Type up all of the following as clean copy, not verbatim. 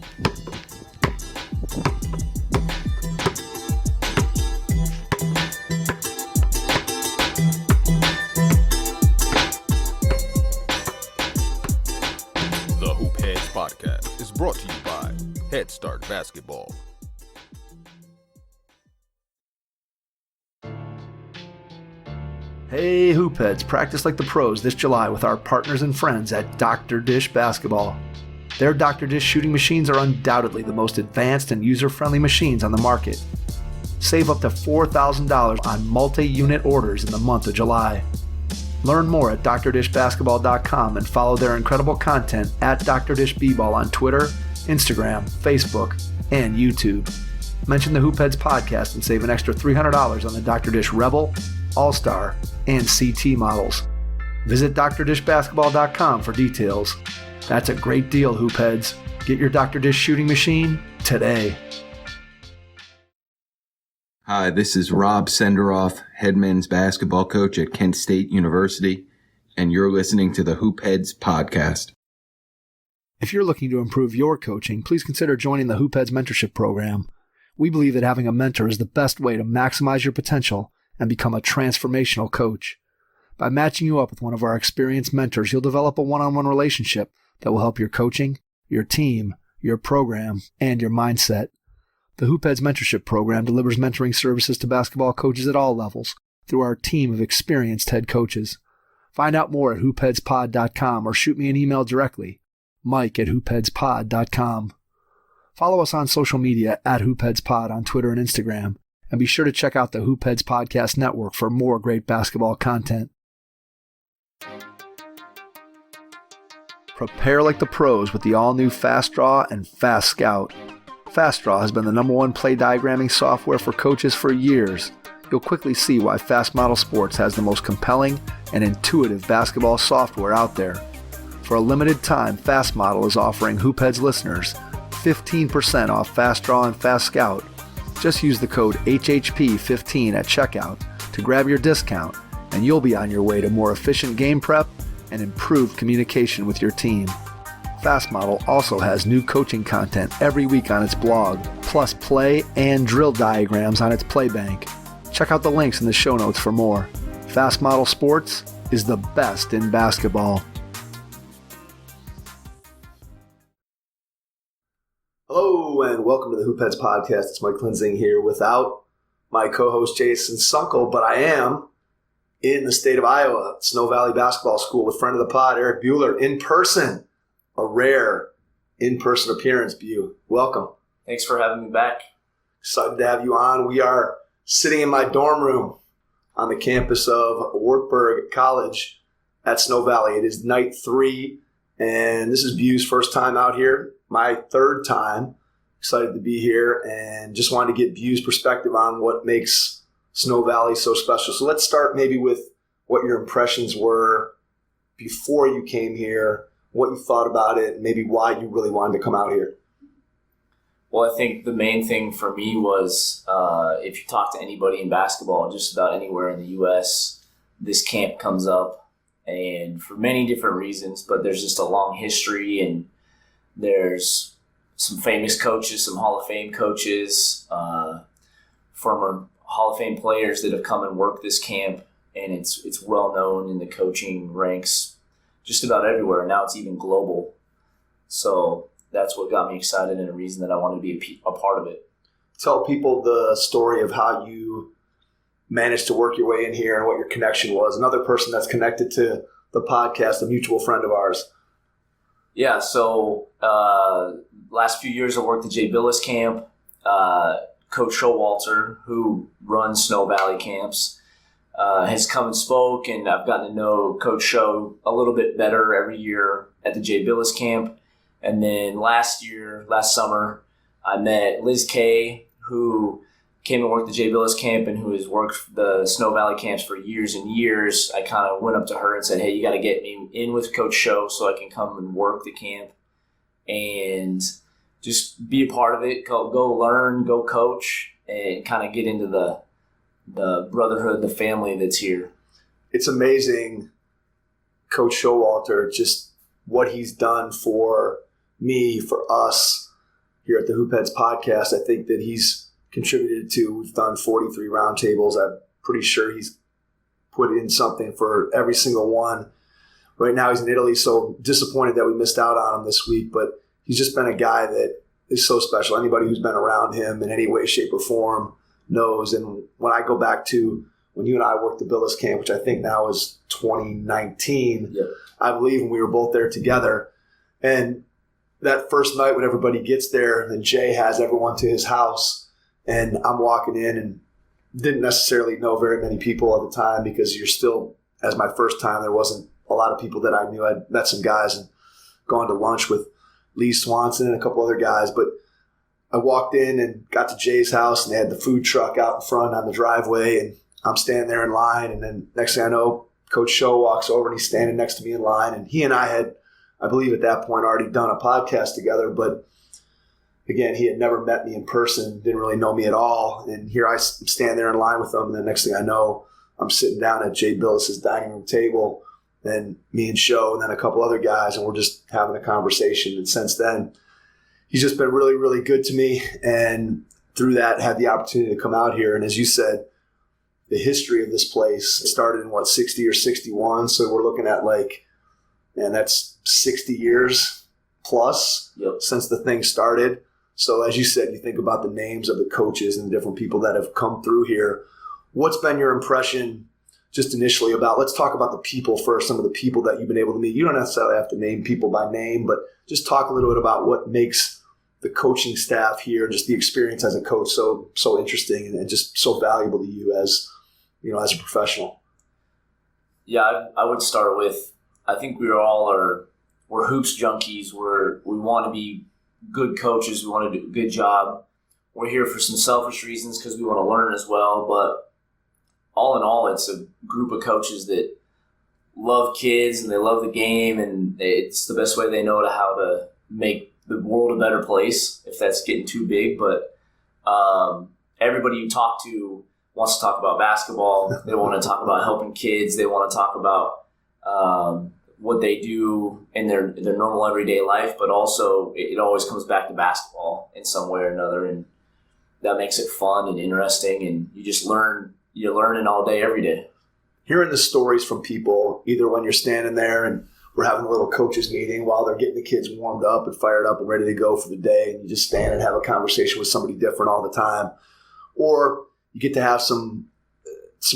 The Hoopheads podcast is brought to you by Head Start Basketball. Hey Hoopheads, practice like the pros this July with our partners and friends at Dr. Dish Basketball. Their Dr. Dish shooting machines are undoubtedly the most advanced and user-friendly machines on the market. Save up to $4,000 on multi-unit orders in the month of July. Learn more at drdishbasketball.com and follow their incredible content at Dr. Dish B-Ball on Twitter, Instagram, Facebook, and YouTube. Mention the Hoopheads podcast and save an extra $300 on the Dr. Dish Rebel, All-Star, and CT models. Visit drdishbasketball.com for details. That's a great deal, Hoopheads. Get your Dr. Dish shooting machine today. Hi, this is Rob Senderoff, head men's basketball coach at Kent State University, and you're listening to the Hoopheads podcast. If you're looking to improve your coaching, please consider joining the Hoopheads Mentorship program. We believe that having a mentor is the best way to maximize your potential and become a transformational coach. By matching you up with one of our experienced mentors, you'll develop a one-on-one relationship that will help your coaching, your team, your program, and your mindset. The Hoopheads Mentorship Program delivers mentoring services to basketball coaches at all levels through our team of experienced head coaches. Find out more at hoopheadspod.com or shoot me an email directly, mike@hoopheadspod.com. Follow us on social media at hoopheadspod on Twitter and Instagram, and be sure to check out the Hoopheads Podcast Network for more great basketball content. Prepare like the pros with the all-new Fast Draw and Fast Scout. Fast Draw has been the #1 play diagramming software for coaches for years. You'll quickly see why Fast Model Sports has the most compelling and intuitive basketball software out there. For a limited time, Fast Model is offering Hoopheads listeners 15% off Fast Draw and Fast Scout. Just use the code HHP15 at checkout to grab your discount, and you'll be on your way to more efficient game prep and improved communication with your team. Fast Model also has new coaching content every week on its blog, plus play and drill diagrams on its Playbank. Check out the links in the show notes for more. Fast Model Sports is the best in basketball. Hello and welcome to the Hoopheads podcast. It's Mike Klinzing here without my co-host Jason Sunkel, but I am in the state of Iowa, Snow Valley Basketball School with friend of the pod, Erik Buehler, in person. A rare in-person appearance, Bew. Welcome. Thanks for having me back. Excited to have you on. We are sitting in my dorm room on the campus of Wartburg College at Snow Valley. It is night 3, and this is Bew's first time out here, my third time. Excited to be here, and just wanted to get Bew's perspective on what makes Snow Valley so special. So let's start maybe with what your impressions were before you came here, what you thought about it, and maybe why you really wanted to come out here. Well, I think the main thing for me was if you talk to anybody in basketball, just about anywhere in the U.S., this camp comes up, and for many different reasons, but there's just a long history, and there's some famous coaches, some Hall of Fame coaches, former Hall of Fame players that have come and worked this camp, and it's well known in the coaching ranks just about everywhere. Now it's even global. So that's what got me excited and a reason that I wanted to be a part of it. Tell people the story of how you managed to work your way in here and what your connection was. Another person that's connected to the podcast, a mutual friend of ours. Yeah, so last few years I worked at Jay Billis camp. Coach Showalter, who runs Snow Valley camps, has come and spoke, and I've gotten to know Coach Show a little bit better every year at the Jay Billis camp. And then last summer, I met Liz Kay, who came and worked the Jay Billis camp and who has worked the Snow Valley camps for years and years. I kind of went up to her and said, hey, you got to get me in with Coach Show so I can come and work the camp and just be a part of it, go learn, go coach, and kind of get into the brotherhood, the family that's here. It's amazing, Coach Showalter, just what he's done for me, for us, here at the Hoopheads podcast. I think that he's contributed to, we've done 43 roundtables. I'm pretty sure he's put in something for every single one. Right now he's in Italy, so disappointed that we missed out on him this week, but he's just been a guy that is so special. Anybody who's been around him in any way, shape, or form knows. And when I go back to when you and I worked the Billis camp, which I think now is 2019, I believe, when we were both there together. And that first night when everybody gets there, and Jay has everyone to his house, and I'm walking in and didn't necessarily know very many people at the time, because you're still, as my first time, there wasn't a lot of people that I knew. I'd met some guys and gone to lunch with Lee Swanson and a couple other guys. But I walked in and got to Jay's house, and they had the food truck out in front on the driveway, and I'm standing there in line. And then next thing I know, Coach Show walks over and he's standing next to me in line. And he and I had, I believe at that point, already done a podcast together. But again, he had never met me in person, didn't really know me at all. And here I stand there in line with him. And the next thing I know, I'm sitting down at Jay Billis's dining room table, and me and Show and then a couple other guys, and we're just having a conversation. And since then, he's just been really, really good to me. And through that, had the opportunity to come out here. And as you said, the history of this place started in 60 or 61. So we're looking at that's 60 years plus since the thing started. So as you said, you think about the names of the coaches and the different people that have come through here. What's been your impression just initially about, let's talk about the people first, some of the people that you've been able to meet. You don't necessarily have to name people by name, but just talk a little bit about what makes the coaching staff here, just the experience as a coach, so interesting and just so valuable to you as a professional. Yeah, I would start with, I think we're hoops junkies. We want to be good coaches. We want to do a good job. We're here for some selfish reasons because we want to learn as well. But all in all, it's a group of coaches that love kids and they love the game, and it's the best way they know how to make the world a better place, if that's getting too big. But everybody you talk to wants to talk about basketball. They want to talk about helping kids. They want to talk about what they do in their normal everyday life, but also it always comes back to basketball in some way or another, and that makes it fun and interesting, and you just learn. You're learning all day, every day. Hearing the stories from people, either when you're standing there and we're having a little coaches meeting while they're getting the kids warmed up and fired up and ready to go for the day, and you just stand and have a conversation with somebody different all the time, or you get to have some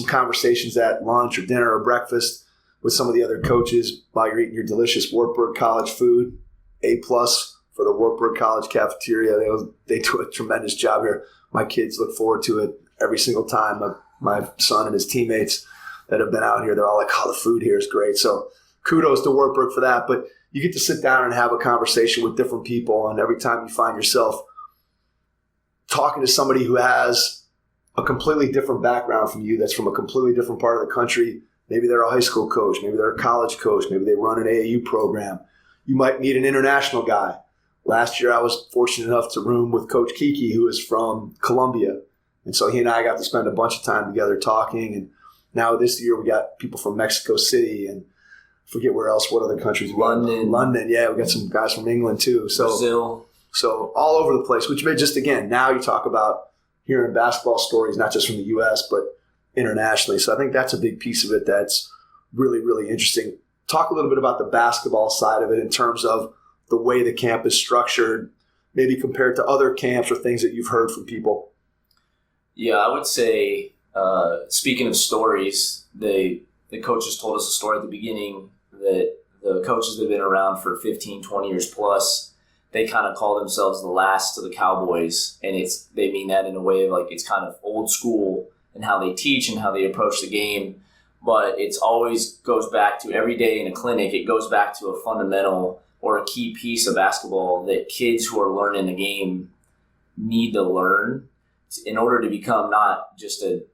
conversations at lunch or dinner or breakfast with some of the other coaches while you're eating your delicious Wartburg College food. A+ for the Wartburg College cafeteria. They do a tremendous job here. My kids look forward to it every single time. My son and his teammates that have been out here, they're all like, oh, the food here is great. So kudos to Wartburg for that. But you get to sit down and have a conversation with different people, and every time you find yourself talking to somebody who has a completely different background from you, that's from a completely different part of the country. Maybe they're a high school coach, maybe they're a college coach, maybe they run an AAU program. You might meet an international guy. Last year I was fortunate enough to room with Coach Kiki, who is from Colombia. And so he and I got to spend a bunch of time together talking. And now this year we got people from Mexico City and I forget where else, what other countries? London, yeah. We got some guys from England too. So Brazil. So all over the place, which may just, again, now you talk about hearing basketball stories, not just from the U.S., but internationally. So I think that's a big piece of it that's really, really interesting. Talk a little bit about the basketball side of it in terms of the way the camp is structured, maybe compared to other camps or things that you've heard from people. Yeah, I would say, speaking of stories, the coaches told us a story at the beginning that the coaches that have been around for 15, 20 years plus, they kind of call themselves the last of the Cowboys. And they mean that in a way of like it's kind of old school in how they teach and how they approach the game. But it's always goes back to every day in a clinic, it goes back to a fundamental or a key piece of basketball that kids who are learning the game need to learn in order to become not just a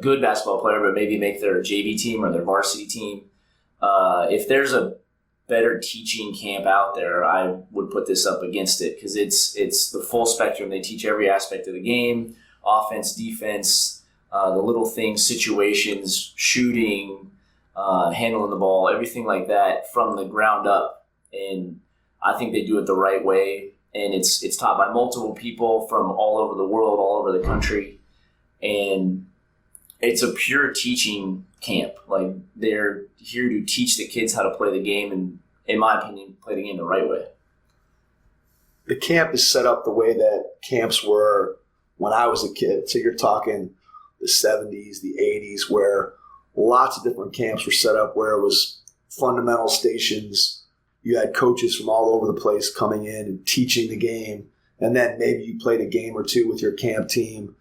good basketball player, but maybe make their JV team or their varsity team. If there's a better teaching camp out there, I would put this up against it because it's the full spectrum. They teach every aspect of the game, offense, defense, the little things, situations, shooting, handling the ball, everything like that from the ground up. And I think they do it the right way. and it's taught by multiple people from all over the world, all over the country, and it's a pure teaching camp. Like, they're here to teach the kids how to play the game, and in my opinion, play the game the right way. The camp is set up the way that camps were when I was a kid. So you're talking the 70s, the 80s, where lots of different camps were set up, where it was fundamental stations. You had coaches from all over the place coming in and teaching the game. And then maybe you played a game or two with your camp team.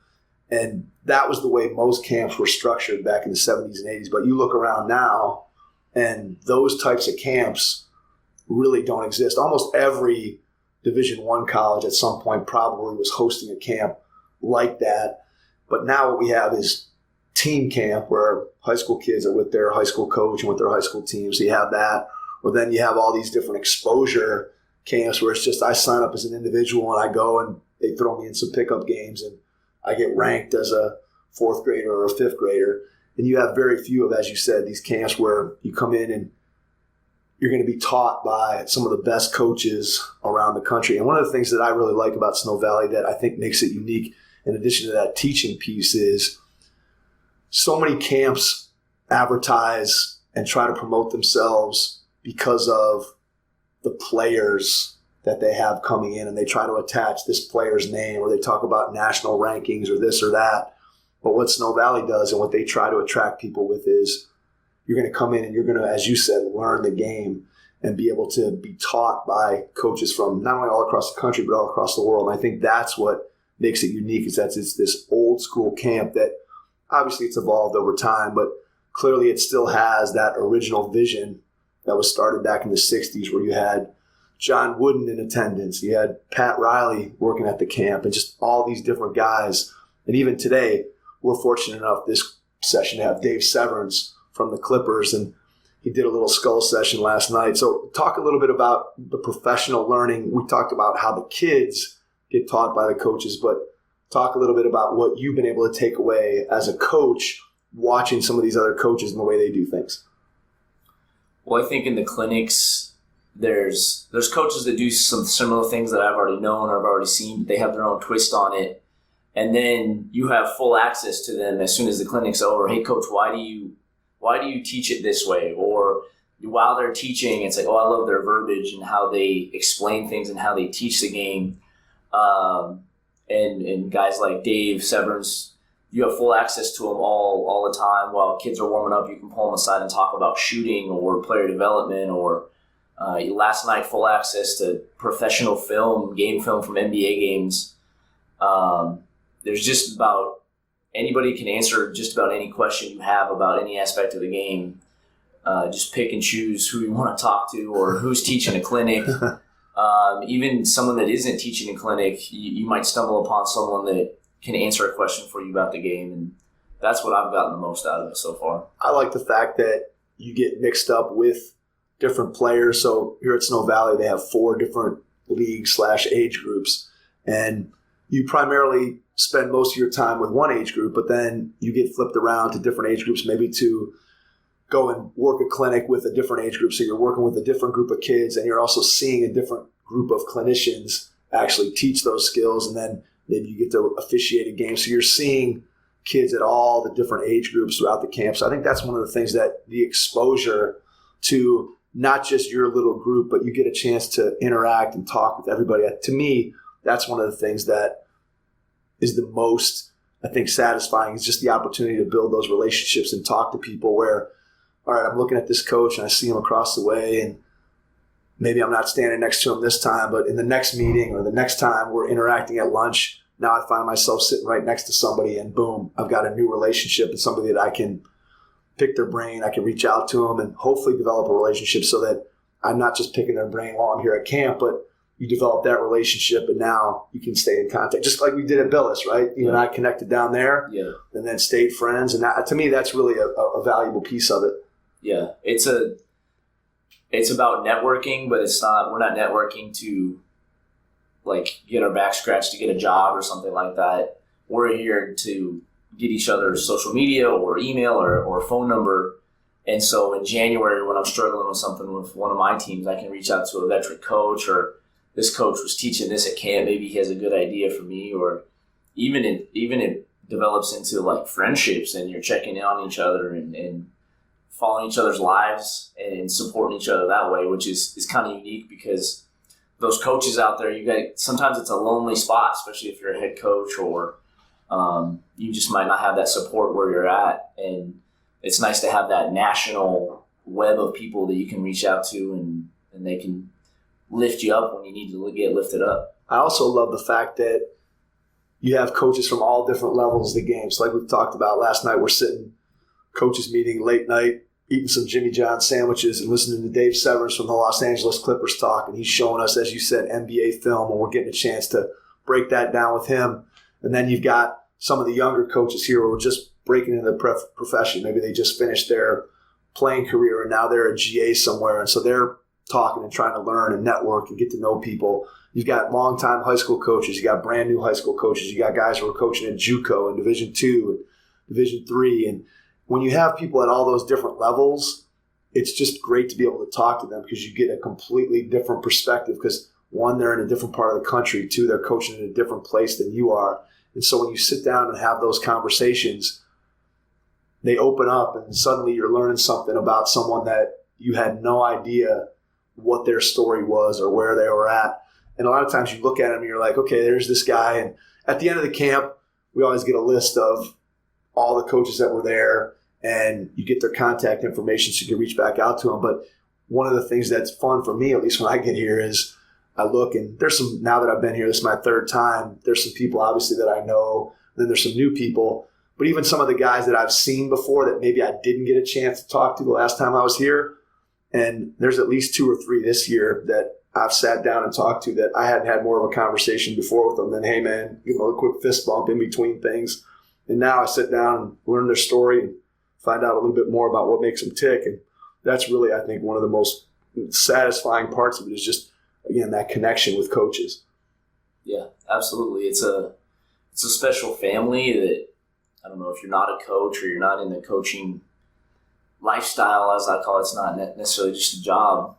And that was the way most camps were structured back in the 70s and 80s. But you look around now, and those types of camps really don't exist. Almost every Division I college at some point probably was hosting a camp like that. But now what we have is team camp, where high school kids are with their high school coach and with their high school team. So you have that. Or then you have all these different exposure camps where it's just I sign up as an individual and I go and they throw me in some pickup games and I get ranked as a fourth grader or a fifth grader. And you have very few of, as you said, these camps where you come in and you're going to be taught by some of the best coaches around the country. And one of the things that I really like about Snow Valley that I think makes it unique, in addition to that teaching piece, is so many camps advertise and try to promote themselves because of the players that they have coming in, and they try to attach this player's name, or they talk about national rankings or this or that. But what Snow Valley does and what they try to attract people with is you're going to come in and you're going to, as you said, learn the game and be able to be taught by coaches from not only all across the country, but all across the world. And I think that's what makes it unique, is that it's this old school camp that obviously it's evolved over time, but clearly it still has that original vision that was started back in the 60s, where you had John Wooden in attendance, you had Pat Riley working at the camp, and just all these different guys. And even today, we're fortunate enough this session to have Dave Severance from the Clippers, and he did a little skull session last night. So talk a little bit about the professional learning. We talked about how the kids get taught by the coaches, but talk a little bit about what you've been able to take away as a coach watching some of these other coaches and the way they do things. Well, I think in the clinics, there's coaches that do some similar things that I've already known or I've already seen, but they have their own twist on it. And then you have full access to them as soon as the clinic's over. Hey, coach, why do you teach it this way? Or while they're teaching, it's like, oh, I love their verbiage and how they explain things and how they teach the game. And guys like Dave Severance, you have full access to them all the time. While kids are warming up, you can pull them aside and talk about shooting or player development, or last night, full access to professional film, game film from NBA games. There's just about anybody can answer just about any question you have about any aspect of the game. Just pick and choose who you want to talk to or who's teaching a clinic. Even someone that isn't teaching a clinic, you might stumble upon someone that can answer a question for you about the game. And that's what I've gotten the most out of it so far. I like the fact that you get mixed up with different players. So here at Snow Valley, they have 4 different league/age groups. And you primarily spend most of your time with one age group, but then you get flipped around to different age groups, maybe to go and work a clinic with a different age group. So you're working with a different group of kids, and you're also seeing a different group of clinicians actually teach those skills. And then maybe you get to officiate a game. So you're seeing kids at all the different age groups throughout the camp. So I think that's one of the things, that the exposure to not just your little group, but you get a chance to interact and talk with everybody. To me, that's one of the things that is the most, I think, satisfying, is just the opportunity to build those relationships and talk to people where, all right, I'm looking at this coach and I see him across the way, and maybe I'm not standing next to him this time, but in the next meeting or the next time we're interacting at lunch, now I find myself sitting right next to somebody, and boom, I've got a new relationship and somebody that I can pick their brain, I can reach out to them and hopefully develop a relationship, so that I'm not just picking their brain while I'm here at camp, but you develop that relationship and now you can stay in contact. Just like we did at Billis, right? You and I connected down there, and then stayed friends. And that, to me, that's really a valuable piece of it. Yeah, it's about networking, but we're not networking to like get our back scratched to get a job or something like that. We're here to get each other's social media or email or phone number. And so in January, when I'm struggling with something with one of my teams, I can reach out to a veteran coach or this coach was teaching this at camp. Maybe he has a good idea for me, or even it develops into like friendships, and you're checking in on each other and following each other's lives and supporting each other that way, which is kind of unique because those coaches out there, sometimes it's a lonely spot, especially if you're a head coach or you just might not have that support where you're at. And it's nice to have that national web of people that you can reach out to and they can lift you up when you need to get lifted up. I also love the fact that you have coaches from all different levels of the game. So like we've talked about last night, we're sitting coaches meeting late night, eating some Jimmy John sandwiches and listening to Dave Severs from the Los Angeles Clippers talk. And he's showing us, as you said, NBA film, and we're getting a chance to break that down with him. And then you've got some of the younger coaches here who are just breaking into the profession. Maybe they just finished their playing career and now they're a GA somewhere. And so they're talking and trying to learn and network and get to know people. You've got longtime high school coaches. You got brand new high school coaches. You got guys who are coaching at JUCO and Division II and Division III. And when you have people at all those different levels, it's just great to be able to talk to them because you get a completely different perspective because, one, they're in a different part of the country. Two, they're coaching in a different place than you are. And so when you sit down and have those conversations, they open up and suddenly you're learning something about someone that you had no idea what their story was or where they were at. And a lot of times you look at them and you're like, okay, there's this guy. And at the end of the camp, we always get a list of all the coaches that were there and you get their contact information so you can reach back out to them. But one of the things that's fun for me, at least when I get here, is I look and there's some, now that I've been here, this is my third time, there's some people obviously that I know, then there's some new people, but even some of the guys that I've seen before that maybe I didn't get a chance to talk to the last time I was here. And there's at least 2 or 3 this year that I've sat down and talked to that I hadn't had more of a conversation before with them than, hey man, give them a quick fist bump in between things. And now I sit down and learn their story and find out a little bit more about what makes them tick. And that's really, I think, one of the most satisfying parts of it is just, again, that connection with coaches. Yeah, absolutely. It's a special family that, I don't know, if you're not a coach or you're not in the coaching lifestyle, as I call it, it's not necessarily just a job.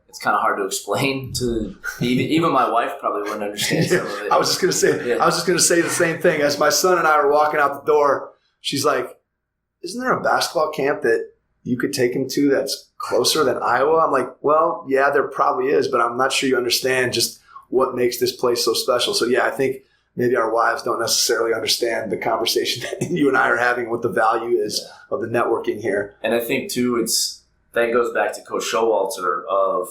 It's kind of hard to explain to even my wife probably wouldn't understand some of it. I was just going to say the same thing. As my son and I were walking out the door, she's like, isn't there a basketball camp that you could take him to that's closer than Iowa? I'm like, well, yeah, there probably is, but I'm not sure you understand just what makes this place so special. So yeah, I think maybe our wives don't necessarily understand the conversation that you and I are having, what the value is of the networking here. And I think too, that goes back to Coach Showalter of,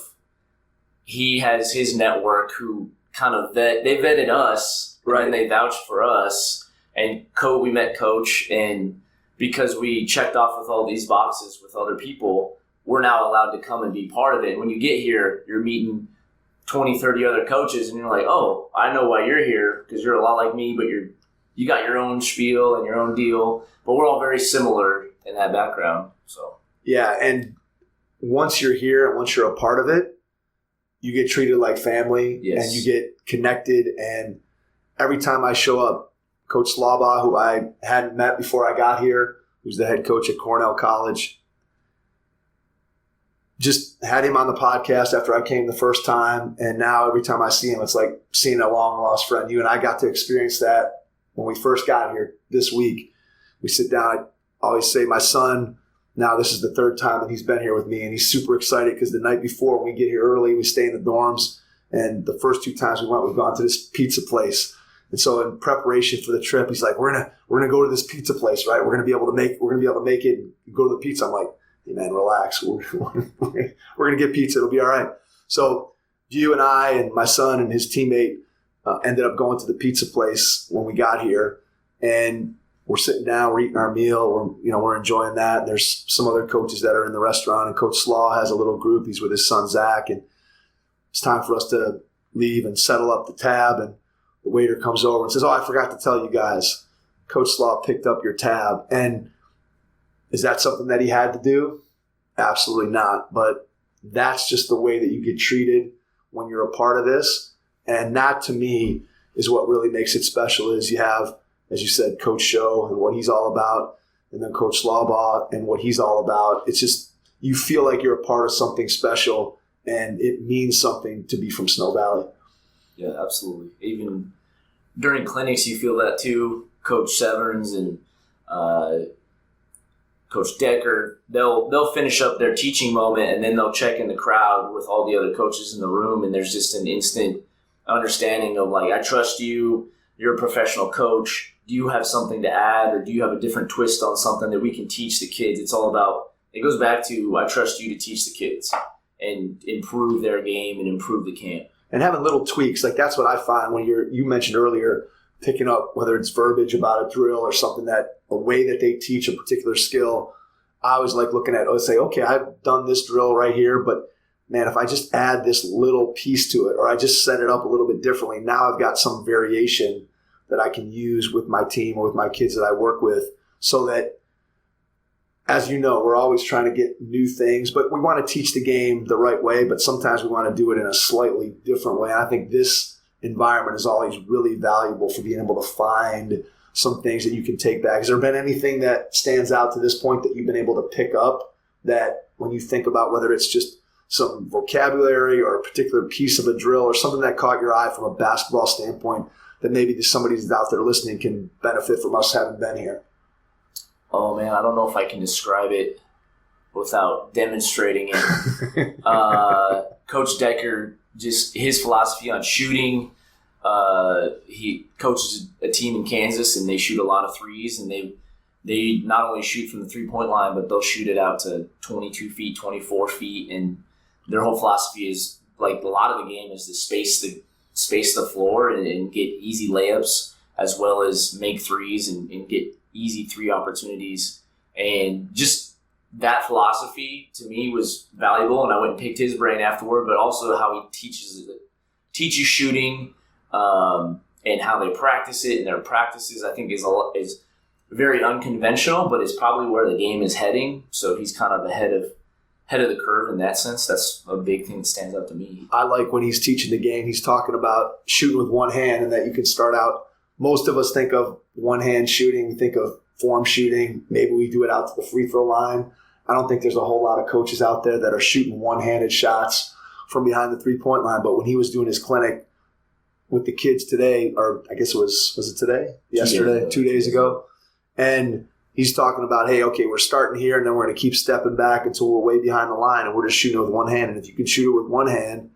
he has his network who kind of they vetted us, right? And they vouched for us. And we met Coach, and because we checked off with all these boxes with other people, we're now allowed to come and be part of it. And when you get here, you're meeting 20, 30 other coaches, and you're like, oh, I know why you're here, because you're a lot like me, but you got your own spiel and your own deal. But we're all very similar in that background. So yeah, and once you're here and once you're a part of it, you get treated like family. Yes. And you get connected. And every time I show up, Coach Slaubaugh, who I hadn't met before I got here, who's the head coach at Cornell College, just had him on the podcast after I came the first time. And now every time I see him, it's like seeing a long-lost friend. You and I got to experience that when we first got here this week. We sit down. I always say my son, now this is the 3rd time that he's been here with me, and he's super excited because the night before when we get here early, we stay in the dorms, and the first 2 times we've gone to this pizza place. And so in preparation for the trip, he's like, we're gonna go to this pizza place, right? We're gonna be able to make it and go to the pizza. I'm like, hey man, relax. We're gonna get pizza. It'll be all right. So you and I and my son and his teammate ended up going to the pizza place when we got here, and we're sitting down, we're eating our meal, we're enjoying that. And there's some other coaches that are in the restaurant, and Coach Slaw has a little group. He's with his son Zach, and it's time for us to leave and settle up the tab. And the waiter comes over and says, "Oh, I forgot to tell you guys, Coach Slaw picked up your tab." And is that something that he had to do? Absolutely not. But that's just the way that you get treated when you're a part of this. And that, to me, is what really makes it special. Is you have, as you said, Coach Show and what he's all about, and then Coach Slaubaugh and what he's all about. It's just, you feel like you're a part of something special, and it means something to be from Snow Valley. Yeah, absolutely. Even during clinics, you feel that too. Coach Severns and Coach Decker, they'll finish up their teaching moment, and then they'll check in the crowd with all the other coaches in the room, and there's just an instant understanding of like, I trust you, you're a professional coach, do you have something to add, or do you have a different twist on something that we can teach the kids? It's all about, it goes back to, I trust you to teach the kids and improve their game and improve the camp. And having little tweaks, like that's what I find when you mentioned earlier, picking up whether it's verbiage about a drill or something, that a way that they teach a particular skill. I always like looking at it, I say, okay, I've done this drill right here, but man, if I just add this little piece to it, or I just set it up a little bit differently, now I've got some variation that I can use with my team or with my kids that I work with, so that, as you know, we're always trying to get new things, but we want to teach the game the right way, but sometimes we want to do it in a slightly different way. And I think this environment is always really valuable for being able to find some things that you can take back. Has there been anything that stands out to this point that you've been able to pick up, that when you think about whether it's just some vocabulary or a particular piece of a drill or something that caught your eye from a basketball standpoint, that maybe somebody who's out there listening can benefit from us having been here? Oh man, I don't know if I can describe it without demonstrating it. Coach Decker, just his philosophy on shooting. He coaches a team in Kansas, and they shoot a lot of threes, and they not only shoot from the 3-point line, but they'll shoot it out to 22 feet, 24 feet, and their whole philosophy is, like, a lot of the game is to space the floor and get easy layups, as well as make threes and get easy three opportunities. And just that philosophy to me was valuable, and I went and picked his brain afterward, but also how he teaches shooting, and how they practice it, and their practices, I think, is very unconventional, but it's probably where the game is heading. So he's kind of ahead of the curve in that sense. That's a big thing that stands out to me. I like when he's teaching the game, he's talking about shooting with one hand, and that you can start out. Most of us think of one hand shooting, we think of form shooting. Maybe we do it out to the free throw line. I don't think there's a whole lot of coaches out there that are shooting one-handed shots from behind the 3-point line. But when he was doing his clinic with the kids today, or I guess was it today? Yesterday, 2 days ago. And he's talking about, hey, okay, we're starting here, and then we're going to keep stepping back until we're way behind the line, and we're just shooting with one hand. And if you can shoot it with one hand,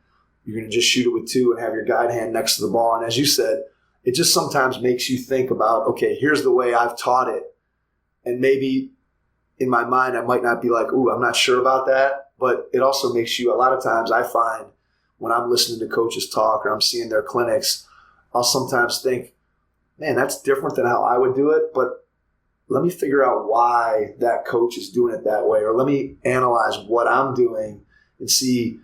you're going to just shoot it with two and have your guide hand next to the ball. And as you said, it just sometimes makes you think about, okay, here's the way I've taught it. And maybe in my mind, I might not be like, ooh, I'm not sure about that. But it also makes you, a lot of times I find when I'm listening to coaches talk or I'm seeing their clinics, I'll sometimes think, man, that's different than how I would do it. But let me figure out why that coach is doing it that way. Or let me analyze what I'm doing and see,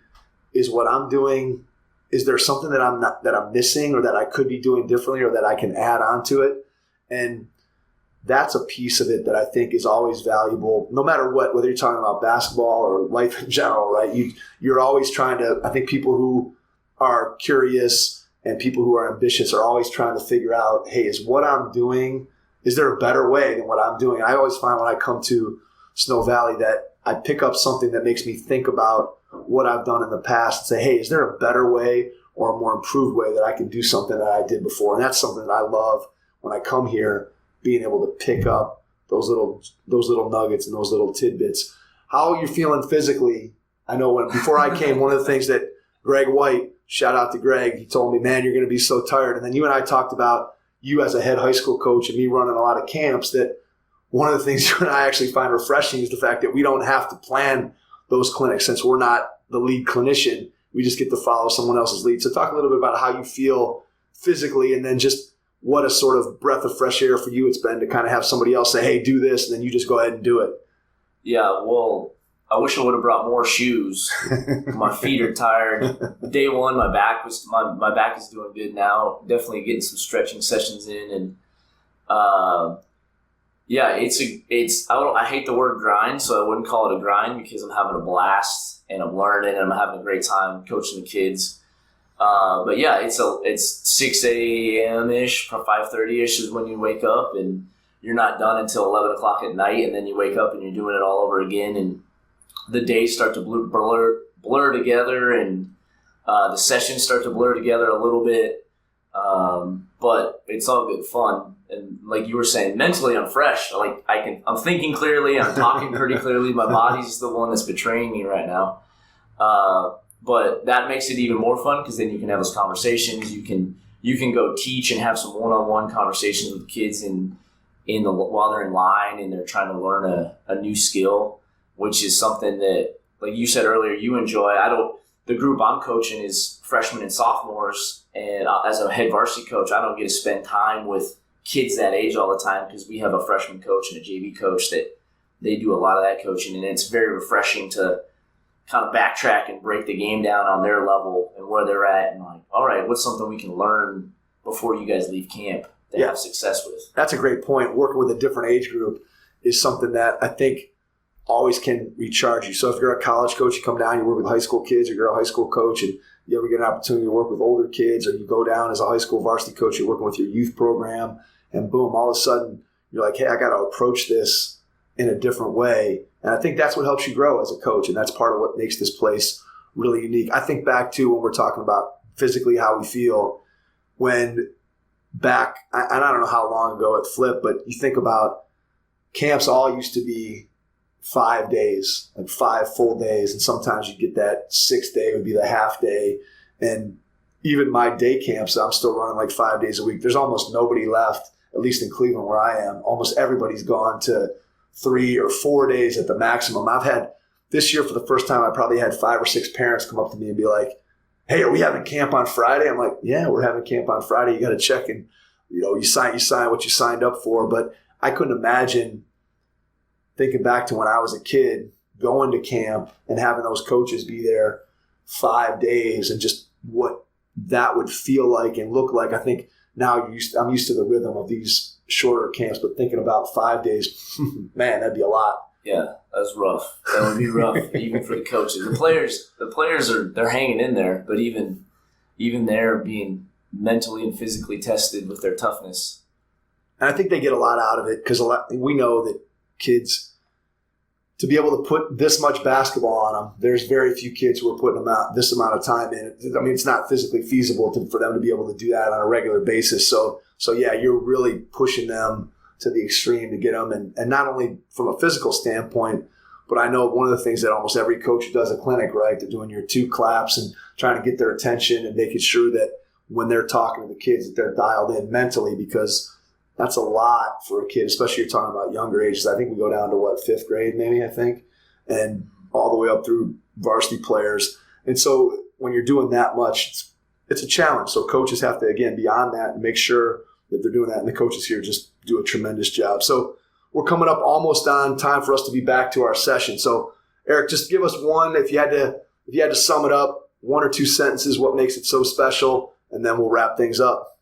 is what I'm doing, is there something that I'm missing, or that I could be doing differently, or that I can add on to it? And that's a piece of it that I think is always valuable, no matter what, whether you're talking about basketball or life in general, right? You're always trying to, I think people who are curious and people who are ambitious are always trying to figure out, hey, is what I'm doing, is there a better way than what I'm doing? And I always find when I come to Snow Valley that I pick up something that makes me think about what I've done in the past and say, hey, is there a better way or a more improved way that I can do something that I did before? And that's something that I love when I come here, being able to pick up those little nuggets and those little tidbits. How are you feeling physically? I know before I came, one of the things that Greg White, shout out to Greg, he told me, man, you're going to be so tired. And then you and I talked about you as a head high school coach and me running a lot of camps, that one of the things you and I actually find refreshing is the fact that we don't have to plan those clinics. Since we're not the lead clinician, we just get to follow someone else's lead. So talk a little bit about how you feel physically, and then just what a sort of breath of fresh air for you it's been to kind of have somebody else say, hey, do this, and then you just go ahead and do it. Yeah, well, I wish I would have brought more shoes. My feet are tired. Day one, my back is doing good now. Definitely getting some stretching sessions in, and yeah, I hate the word grind, so I wouldn't call it a grind, because I'm having a blast and I'm learning and I'm having a great time coaching the kids. But yeah, it's 6 a.m.-ish, 5:30-ish is when you wake up, and you're not done until 11 o'clock at night, and then you wake up and you're doing it all over again, and the days start to blur together, and the sessions start to blur together a little bit. But it's all good fun. And like you were saying, mentally I'm fresh. Like I'm thinking clearly, I'm talking pretty clearly. My body's the one that's betraying me right now. But that makes it even more fun, because then you can have those conversations. You can go teach and have some one-on-one conversations with kids while they're in line and they're trying to learn a new skill, which is something that, like you said earlier, you enjoy. The group I'm coaching is freshmen and sophomores, and as a head varsity coach, I don't get to spend time with kids that age all the time, because we have a freshman coach and a JV coach that they do a lot of that coaching, and it's very refreshing to kind of backtrack and break the game down on their level and where they're at, and like, all right, what's something we can learn before you guys leave camp to have success with? That's a great point. Working with a different age group is something that I think always can recharge you. So if you're a college coach, you come down, you work with high school kids, or you're a high school coach, and you ever get an opportunity to work with older kids, or you go down as a high school varsity coach, you're working with your youth program, and boom, all of a sudden you're like, hey, I got to approach this in a different way. And I think that's what helps you grow as a coach, and that's part of what makes this place really unique. I think back to when we're talking about physically how we feel, when back, and I don't know how long ago it flipped, but you think about camps all used to be 5 days, like 5 full days, and sometimes you get that 6th day would be the half day. And even my day camps, I'm still running like 5 days a week. There's almost nobody left, at least in Cleveland where I am. Almost everybody's gone to 3 or 4 days at the maximum. I've had this year, for the first time, I probably had 5 or 6 parents come up to me and be like, hey, are we having camp on Friday? I'm like, yeah, we're having camp on Friday. You got to check, and you sign what you signed up for. But I couldn't imagine, thinking back to when I was a kid, going to camp and having those coaches be there 5 days, and just what that would feel like and look like. I think now I'm used to the rhythm of these shorter camps, but thinking about 5 days, man, that'd be a lot. Yeah, that's rough. That would be rough, even for the coaches. The players they're hanging in there, but even they're being mentally and physically tested with their toughness. And I think they get a lot out of it, because we know that kids, to be able to put this much basketball on them, there's very few kids who are putting them out this amount of time in. I mean, it's not physically feasible for them to be able to do that on a regular basis. So yeah, you're really pushing them to the extreme to get them, and not only from a physical standpoint, but I know one of the things that almost every coach who does a clinic, right, they're doing your 2 claps and trying to get their attention and making sure that when they're talking to the kids that they're dialed in mentally, because that's a lot for a kid, especially you're talking about younger ages. I think we go down to 5th grade maybe, I think, and all the way up through varsity players. And so when you're doing that much, it's a challenge. So coaches have to, again, be on that and make sure that they're doing that. And the coaches here just do a tremendous job. So we're coming up almost on time for us to be back to our session. So Erik, just give us one, if you had to sum it up, 1 or 2 sentences, what makes it so special, and then we'll wrap things up.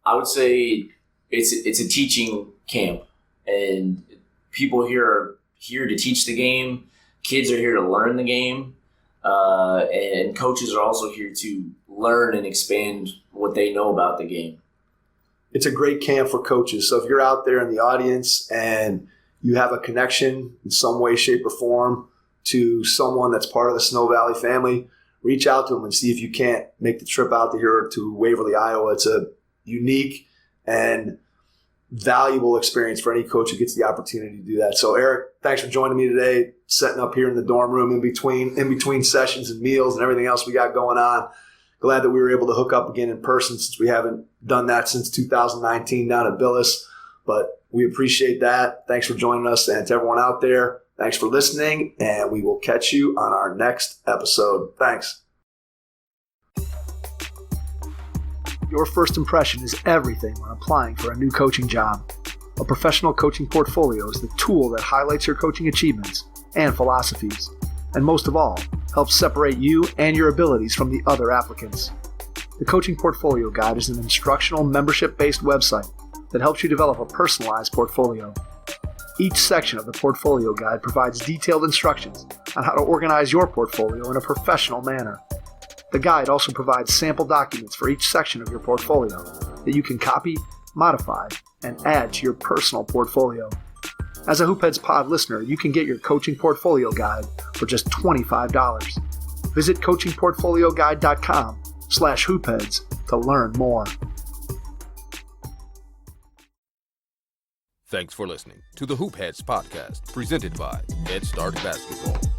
I would say it's a teaching camp, and people here are here to teach the game. Kids are here to learn the game, and coaches are also here to learn and expand what they know about the game. It's a great camp for coaches. So if you're out there in the audience and you have a connection in some way, shape, or form to someone that's part of the Snow Valley family, reach out to them and see if you can't make the trip out here to Waverly, Iowa. It's a unique and valuable experience for any coach who gets the opportunity to do that. So Erik, thanks for joining me today, setting up here in the dorm room in between sessions and meals and everything else we got going on. Glad that we were able to hook up again in person, since we haven't done that since 2019 down at Billis. But we appreciate that. Thanks for joining us, and to everyone out there, thanks for listening, and we will catch you on our next episode. Thanks. Your first impression is everything when applying for a new coaching job. A professional coaching portfolio is the tool that highlights your coaching achievements and philosophies, and most of all, helps separate you and your abilities from the other applicants. The Coaching Portfolio Guide is an instructional, membership-based website that helps you develop a personalized portfolio. Each section of the Portfolio Guide provides detailed instructions on how to organize your portfolio in a professional manner. The guide also provides sample documents for each section of your portfolio that you can copy, modify, and add to your personal portfolio. As a Hoopheads Pod listener, you can get your Coaching Portfolio Guide for just $25. Visit coachingportfolioguide.com/hoopheads to learn more. Thanks for listening to the Hoopheads podcast, presented by Head Start Basketball.